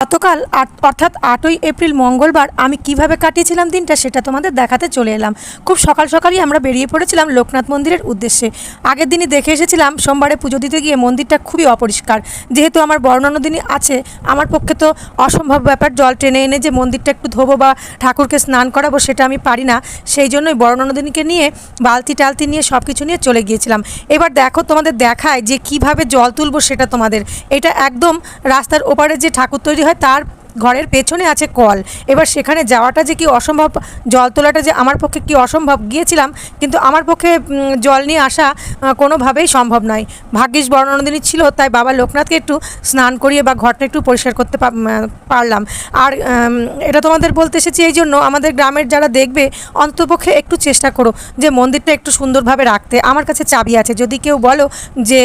গতকাল অর্থাৎ 8ই এপ্রিল মঙ্গলবার আমি কিভাবে কাটিয়েছিলাম দিনটা সেটা তোমাদের দেখাতে চলে এলাম। খুব সকাল সকালই আমরা বেরিয়ে পড়েছিলাম লোকনাথ মন্দিরের উদ্দেশ্যে। আগের দিনই দেখে এসেছিলাম সোমবারে পুজো দিতে গিয়ে মন্দিরটা খুবই অপরিষ্কার। যেহেতু আমার বর্ণনদিনী আছে, আমার পক্ষে তো অসম্ভব ব্যাপার জল টেনে এনে যে মন্দিরটা একটু ধোবো বা ঠাকুরকে স্নান করাবো সেটা আমি পারি না। সেই জন্যই বর্ণনদিনীকে নিয়ে বালতি টালতি নিয়ে সব কিছু নিয়ে চলে গিয়েছিলাম। এবার দেখো তোমাদের দেখায় যে কিভাবে জল তুলবো সেটা তোমাদের। এটা একদম রাস্তার ওপারে যে ঠাকুর তৈরি হয় তার ঘরের পেছনে আছে কল। এবার সেখানে যাওয়াটা যে কি অসম্ভব, জল তোলাটা যে আমার পক্ষে কি অসম্ভব, গিয়েছিলাম কিন্তু আমার পক্ষে জল নিয়ে আসা কোনোভাবেই সম্ভব নয়। ভাগ্যিস বর্ণনদিনী ছিল, তাই বাবা লোকনাথকে একটু স্নান করিয়ে বা ঘরটা একটু পরিষ্কার করতে পারলাম। আর এটা তোমাদের বলতে এসেছি এই জন্য, আমাদের গ্রামের যারা দেখবে অন্ততপক্ষে একটু চেষ্টা করো যে মন্দিরটা একটু সুন্দরভাবে রাখতে। আমার কাছে চাবি আছে, যদি কেউ বলো যে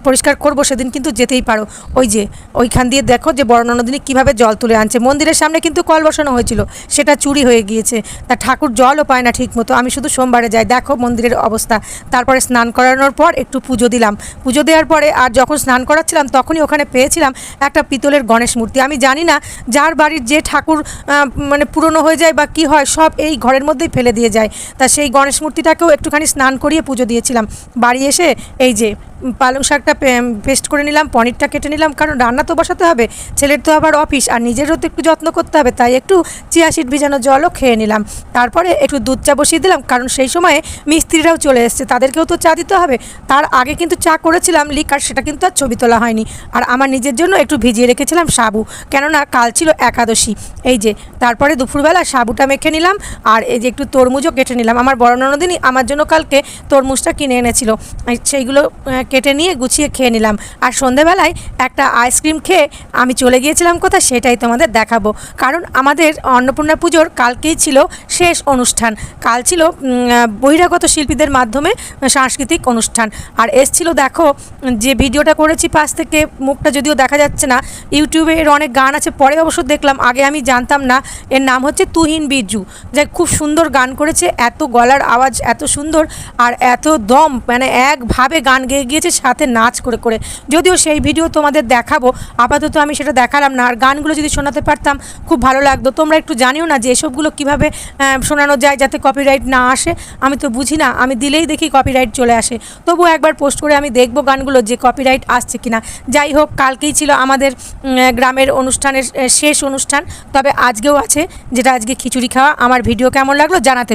পরিষ্কার করবো সেদিন কিন্তু যেতেই পারো। ওই যে ওইখান দিয়ে দেখো যে বর্ণনদিনী কীভাবে জল তুলে আনছে। মন্দিরের সামনে কিন্তু কল বসানো হয়েছিল, সেটা চুরি হয়ে গিয়েছে, তা ঠাকুর জলও পায় না ঠিক মতো। আমি শুধু সোমবারে যাই, দেখো মন্দিরের অবস্থা। তারপরে স্নান করানোর পর একটু পুজো দিলাম। পুজো দেওয়ার পরে আর যখন স্নান করাচ্ছিলাম তখনই ওখানে পেয়েছিলাম একটা পিতলের গণেশ মূর্তি। আমি জানি না যার বাড়ির যে ঠাকুর মানে পুরনো হয়ে যায় বা কী হয়, সব এই ঘরের মধ্যেই ফেলে দিয়ে যায়। তা সেই গণেশ মূর্তিটাকেও একটুখানি স্নান করিয়ে পুজো দিয়েছিলাম। বাড়ি এসে এই যে পালং শাকটা পেস্ট করে নিলাম, পনিরটা কেটে নিলাম, কারণ রান্না তো বসাতে হবে, ছেলের তো আবার অফিস আর নিজেরও তো একটু যত্ন করতে হবে, তাই একটু চিয়া সিড ভিজানো জলও খেয়ে নিলাম। তারপরে একটু দুধ চা বসিয়ে দিলাম, কারণ সেই সময়ে মিস্ত্রিরাও চলে এসছে, তাদেরকেও তো চা দিতে হবে। তার আগে কিন্তু চা করেছিলাম লিকার, সেটা কিন্তু আর ছবি তোলা হয়নি। আর আমার নিজের জন্য একটু ভিজিয়ে রেখেছিলাম সাবু, কেননা কাল ছিল একাদশী। এই যে তারপরে দুপুরবেলা সাবুটা মেখে নিলাম, আর এই যে একটু তরমুজও কেটে নিলাম। আমার বর্ণনদিনী আমার জন্য কালকে তরমুজটা কিনে এনেছিল, সেইগুলো কেটে নিয়ে গুছিয়ে খেয়ে নিলাম। আর সন্ধেবেলায় একটা আইসক্রিম খেয়ে আমি চলে গিয়েছিলাম কোথায় সেটাই তোমাদের দেখাবো। কারণ আমাদের অন্নপূর্ণা পুজোর কালকেই ছিল শেষ অনুষ্ঠান। কাল ছিল বহিরাগত শিল্পীদের মাধ্যমে সাংস্কৃতিক অনুষ্ঠান। আর এসছিল দেখো যে ভিডিওটা করেছি পাশ থেকে, মুখটা যদিও দেখা যাচ্ছে না, ইউটিউবে এর অনেক গান আছে, পরে অবশ্য দেখলাম, আগে আমি জানতাম না। এর নাম হচ্ছে তুহিন বিজু, যে খুব সুন্দর গান করেছে, এত গলার আওয়াজ এত সুন্দর আর এত দম, মানে একভাবে গান গেয়ে গিয়েছে সাথে নাচ করে করে। যদিও সেই ভিডিও তোমাদের দেখাবো, আপাতত আমি সেটা দেখালাম না। আর গানগুলো যদি শোনাতে পারতাম খুব ভালো লাগতো। তোমরা একটু জানিও না যে এসবগুলো কীভাবে শোনানো যায় যাতে কপিরাইট না আসে। আমি তো বুঝি না, আমি দিলেই দেখি কপিরাইট চলে আসে। তবুও একবার পোস্ট করে আমি দেখবো গানগুলো যে কপিরাইট আসছে কিনা। যাই হোক, কালকেই ছিল আমাদের গ্রামের অনুষ্ঠানের শেষ অনুষ্ঠান, তবে আজকেও আছে, যেটা আজকে খিচুড়ি খাওয়া। আমার ভিডিও কেমন লাগলো জানাতে